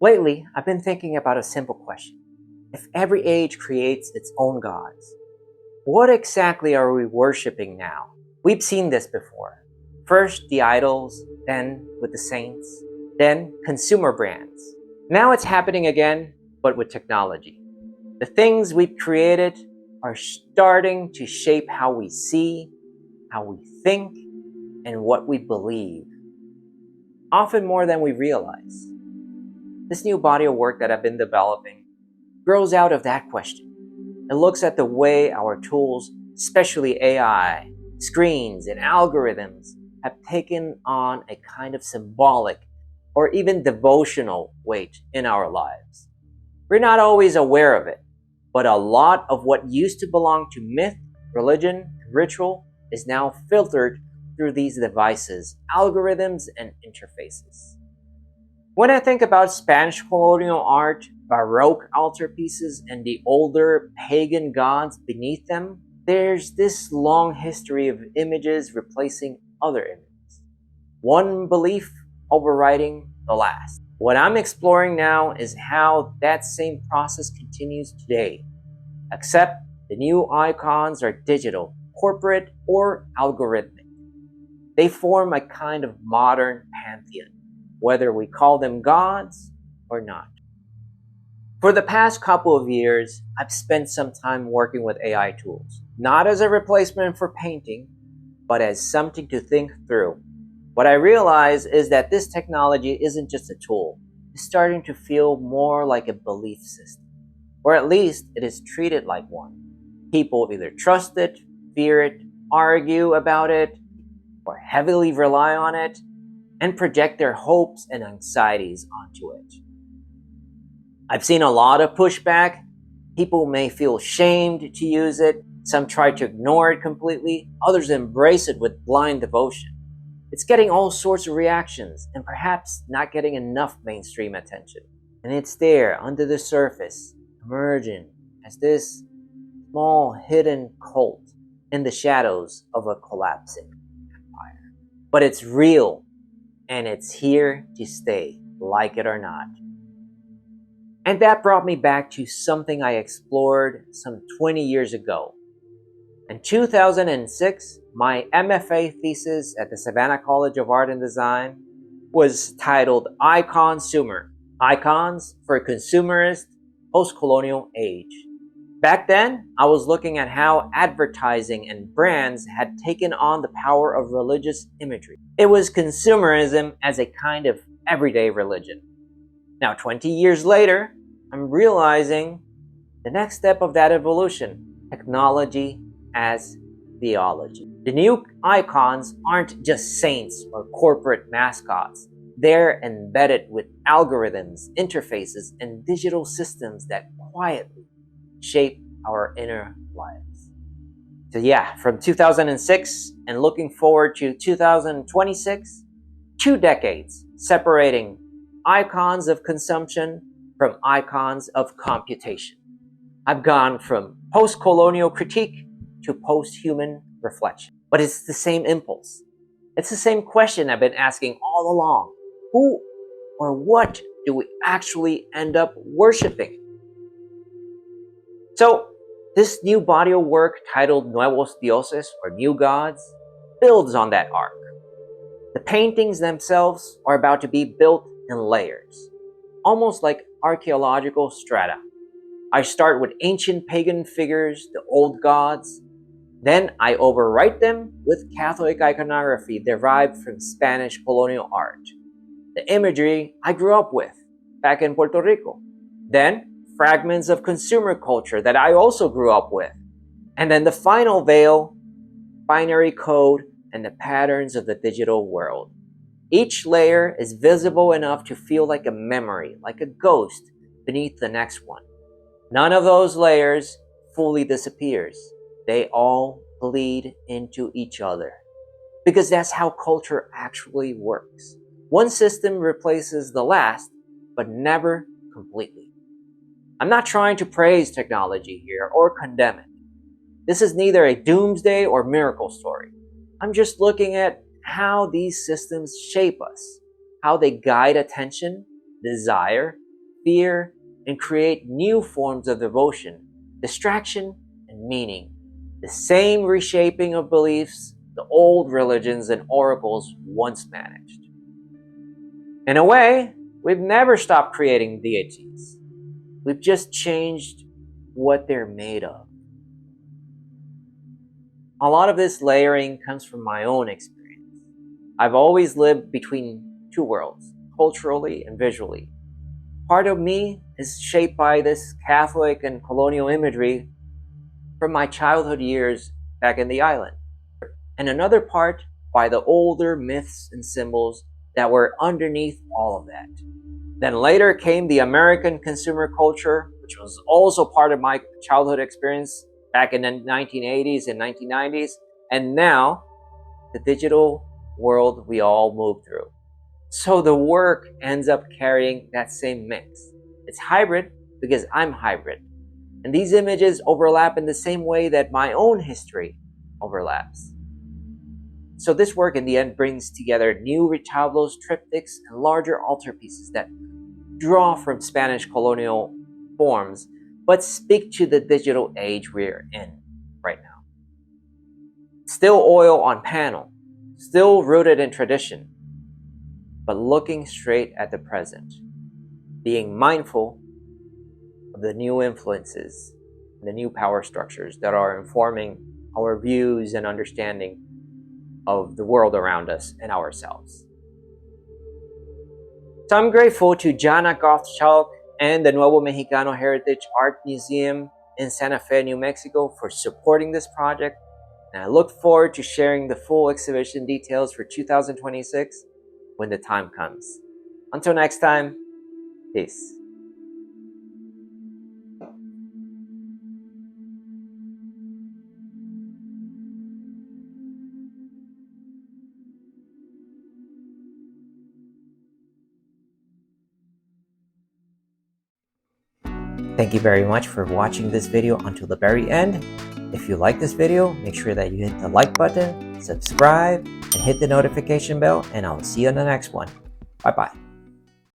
Lately, I've been thinking about a simple question. If every age creates its own gods, what exactly are we worshipping now? We've seen this before. First the idols, then with the saints, then consumer brands. Now it's happening again, but with technology. The things we've created are starting to shape how we see, how we think, and what we believe. Often more than we realize. This new body of work that I've been developing grows out of that question. It looks at the way our tools, especially AI, screens, and algorithms, have taken on a kind of symbolic or even devotional weight in our lives. We're not always aware of it, but a lot of what used to belong to myth, religion, and ritual is now filtered through these devices, algorithms, and interfaces. When I think about Spanish colonial art, Baroque altarpieces, and the older pagan gods beneath them, there's this long history of images replacing other images. One belief overriding the last. What I'm exploring now is how that same process continues today, except the new icons are digital, corporate, or algorithmic. They form a kind of modern pantheon, whether we call them gods or not. For the past couple of years, I've spent some time working with AI tools, not as a replacement for painting, but as something to think through. What I realize is that this technology isn't just a tool. It's starting to feel more like a belief system, or at least it is treated like one. People either trust it, fear it, argue about it, or heavily rely on it, and project their hopes and anxieties onto it. I've seen a lot of pushback. People may feel shamed to use it. Some try to ignore it completely. Others embrace it with blind devotion. It's getting all sorts of reactions and perhaps not getting enough mainstream attention. And it's there under the surface, emerging as this small hidden cult in the shadows of a collapsing empire. But it's real. And it's here to stay, like it or not. And that brought me back to something I explored some 20 years ago. In 2006, my MFA thesis at the Savannah College of Art and Design was titled ICONsumer, Icons for a Consumerist Post-Colonial Age. Back then, I was looking at how advertising and brands had taken on the power of religious imagery. It was consumerism as a kind of everyday religion. Now, 20 years later, I'm realizing the next step of that evolution, technology as theology. The new icons aren't just saints or corporate mascots. They're embedded with algorithms, interfaces, and digital systems that quietly shape our inner lives. So yeah, from 2006 and looking forward to 2026, 2 decades separating icons of consumption from icons of computation. I've gone from post-colonial critique to post-human reflection. But it's the same impulse. It's the same question I've been asking all along. Who or what do we actually end up worshiping? So, this new body of work titled Nuevos Dioses, or New Gods, builds on that arc. The paintings themselves are about to be built in layers, almost like archaeological strata. I start with ancient pagan figures, the old gods. Then I overwrite them with Catholic iconography derived from Spanish colonial art, the imagery I grew up with back in Puerto Rico. Then fragments of consumer culture that I also grew up with. And then the final veil, binary code, and the patterns of the digital world. Each layer is visible enough to feel like a memory, like a ghost beneath the next one. None of those layers fully disappears. They all bleed into each other. Because that's how culture actually works. One system replaces the last, but never completely. I'm not trying to praise technology here or condemn it. This is neither a doomsday or miracle story. I'm just looking at how these systems shape us, how they guide attention, desire, fear, and create new forms of devotion, distraction, and meaning. The same reshaping of beliefs the old religions and oracles once managed. In a way, we've never stopped creating deities. We've just changed what they're made of. A lot of this layering comes from my own experience. I've always lived between two worlds, culturally and visually. Part of me is shaped by this Catholic and colonial imagery from my childhood years back in the island, and another part by the older myths and symbols that were underneath all of that. Then later came the American consumer culture, which was also part of my childhood experience back in the 1980s and 1990s, and now the digital world we all moved through. So the work ends up carrying that same mix. It's hybrid because I'm hybrid. And these images overlap in the same way that my own history overlaps. So this work in the end brings together new retablos, triptychs, and larger altarpieces that draw from Spanish colonial forms, but speak to the digital age we're in right now. Still oil on panel, still rooted in tradition, but looking straight at the present, being mindful of the new influences, the new power structures that are informing our views and understanding of the world around us and ourselves. So I'm grateful to Jana Gottschalk and the Nuevo Mexicano Heritage Art Museum in Santa Fe, New Mexico for supporting this project, and I look forward to sharing the full exhibition details for 2026 when the time comes. Until next time, peace. Thank you very much for watching this video until the very end. If you like this video, make sure that you hit the like button, subscribe, and hit the notification bell, and I'll see you in the next one. Bye-bye.